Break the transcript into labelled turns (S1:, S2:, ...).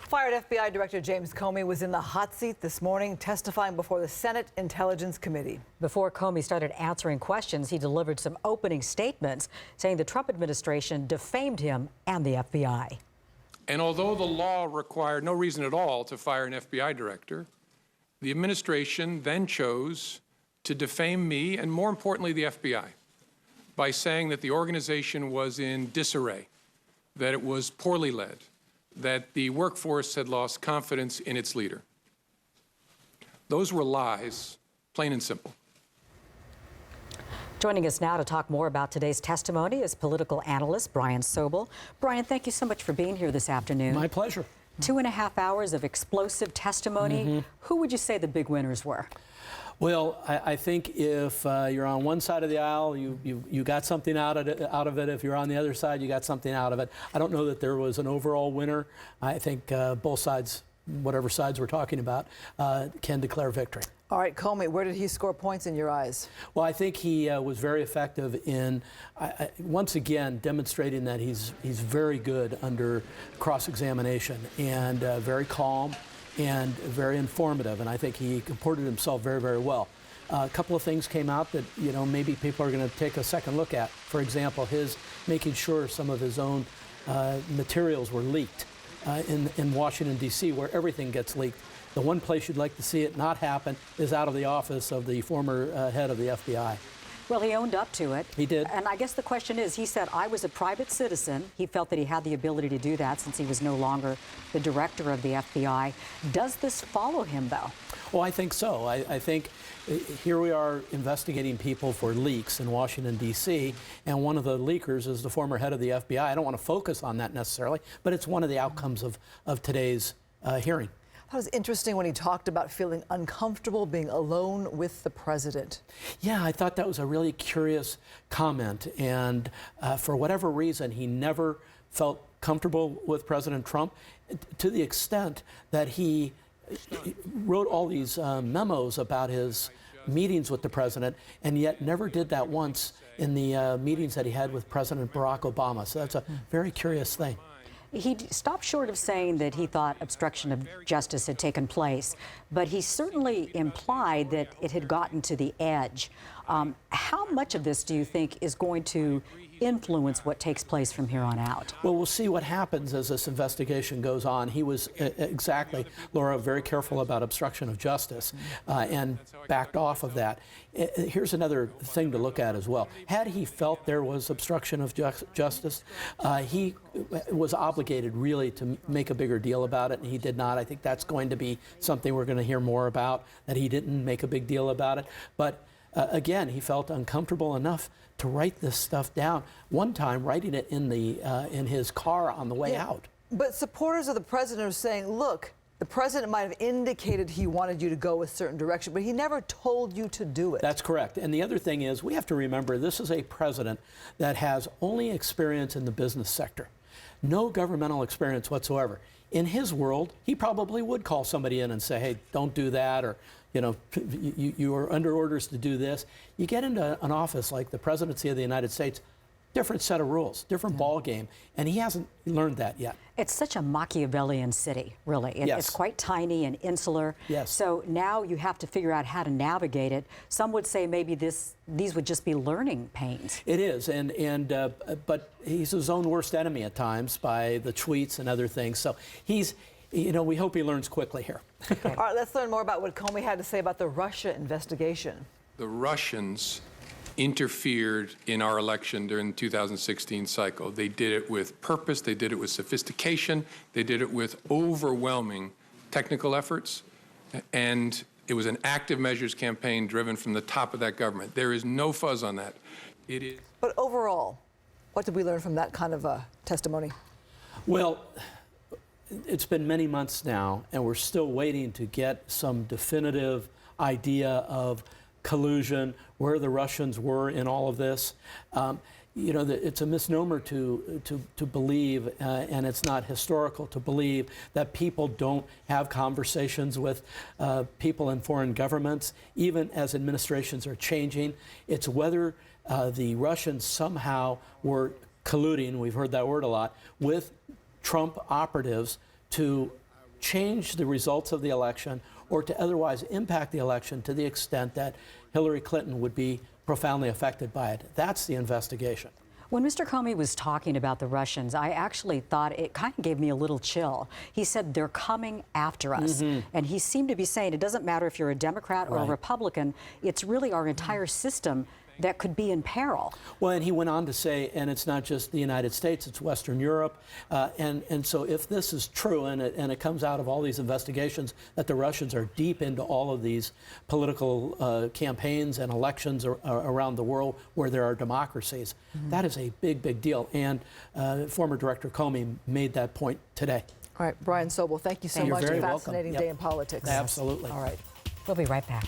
S1: Fired FBI Director James Comey was in the hot seat this morning, testifying before the Senate Intelligence Committee.
S2: Before Comey started answering questions, he delivered some opening statements saying the Trump administration defamed him and the FBI.
S3: And although the law required no reason at all to fire an FBI director, the administration then chose to defame me and, more importantly, the FBI by saying that the organization was in disarray, that it was poorly led, that the workforce had lost confidence in its leader. Those were lies, plain and simple.
S2: Joining us now to talk more about today's testimony is political analyst Brian Sobel. Brian, thank you so much for being here this afternoon.
S4: My pleasure.
S2: 2.5 hours of explosive testimony. Who would you say the big winners were?
S4: Well, I think if you're on one side of the aisle, you got something out of it. If you're on the other side, you got something out of it. I don't know that there was an overall winner. I think both sides, whatever sides we're talking about, can declare victory.
S1: All right, Comey, where did he score points in your eyes?
S4: Well, I think he was very effective in, once again, demonstrating that he's very good under cross-examination and very calm and very informative, and I think he comported himself very, very well. A couple of things came out that, maybe people are going to take a second look at. For example, his making sure some of his own materials were leaked in Washington, D.C., where everything gets leaked. The one place you'd like to see it not happen is out of the office of the former head of the FBI.
S2: Well, he owned up to it.
S4: He did.
S2: And I guess the question is, he said, I was a private citizen. He felt that he had the ability to do that since he was no longer the director of the FBI. Does this follow him, though?
S4: Well, I think so. I think here we are investigating people for leaks in Washington, D.C., and one of the leakers is the former head of the FBI. I don't want to focus on that necessarily, but it's one of the outcomes of today's hearing.
S1: That was interesting when he talked about feeling uncomfortable being alone with the president.
S4: Yeah, I thought that was a really curious comment. And for whatever reason, he never felt comfortable with President Trump to the extent that he wrote all these memos about his meetings with the president, and yet never did that once in the meetings that he had with President Barack Obama. So that's a very curious thing.
S2: He stopped short of saying that he thought obstruction of justice had taken place, but he certainly implied that it had gotten to the edge. How much of this do you think is going to influence what takes place from here on out?
S4: Well, we'll see what happens as this investigation goes on. He was exactly, Laura, very careful about obstruction of justice and backed off of that. Here's another thing to look at as well. Had he felt there was obstruction of justice, he was obligated really to make a bigger deal about it, and he did not. I think that's going to be something we're going to hear more about, that he didn't make a big deal about it. But again, he felt uncomfortable enough to write this stuff down. One time, writing it in his car on the way out.
S1: But supporters of the president are saying, look, the president might have indicated he wanted you to go a certain direction, but he never told you to do it.
S4: That's correct. And the other thing is, we have to remember, this is a president that has only experience in the business sector. No governmental experience whatsoever. In his world, he probably would call somebody in and say, hey, don't do that, or you are under orders to do this. You get into an office like the presidency of the United States, different set of rules, different ball game, and he hasn't learned that yet.
S2: It's such a Machiavellian city, really. It's quite tiny and insular.
S4: Yes.
S2: So now you have to figure out how to navigate it. Some would say maybe these would just be learning pains.
S4: It is, but he's his own worst enemy at times by the tweets and other things. So we hope he learns quickly here.
S1: All right, let's learn more about what Comey had to say about the Russia investigation.
S3: The Russians interfered in our election during the 2016 cycle. They did it with purpose, they did it with sophistication, they did it with overwhelming technical efforts, and it was an active measures campaign driven from the top of that government. There is no fuzz on that. It is.
S1: But overall, what did we learn from that kind of testimony?
S4: Well, it's been many months now, and we're still waiting to get some definitive idea of collusion, where the Russians were in all of this. It's a misnomer to believe, and it's not historical to believe, that people don't have conversations with people in foreign governments, even as administrations are changing. It's whether the Russians somehow were colluding, we've heard that word a lot, with Trump operatives to change the results of the election or to otherwise impact the election to the extent that Hillary Clinton would be profoundly affected by it. That's the investigation.
S2: When Mr. Comey was talking about the Russians, I actually thought it kind of gave me a little chill. He said they're coming after us. And he seemed to be saying it doesn't matter if you're a Democrat or a Republican, it's really our entire system that could be in peril.
S4: Well, and he went on to say, and it's not just the United States, it's Western Europe. And so if this is true, and it comes out of all these investigations that the Russians are deep into all of these political campaigns and elections around the world where there are democracies, that is a big, big deal. And former Director Comey made that point today.
S1: All right, Brian Sobel, thank you so much.
S4: You're very
S1: A fascinating
S4: welcome.
S1: day in politics.
S4: Absolutely.
S1: All right.
S2: We'll be right back.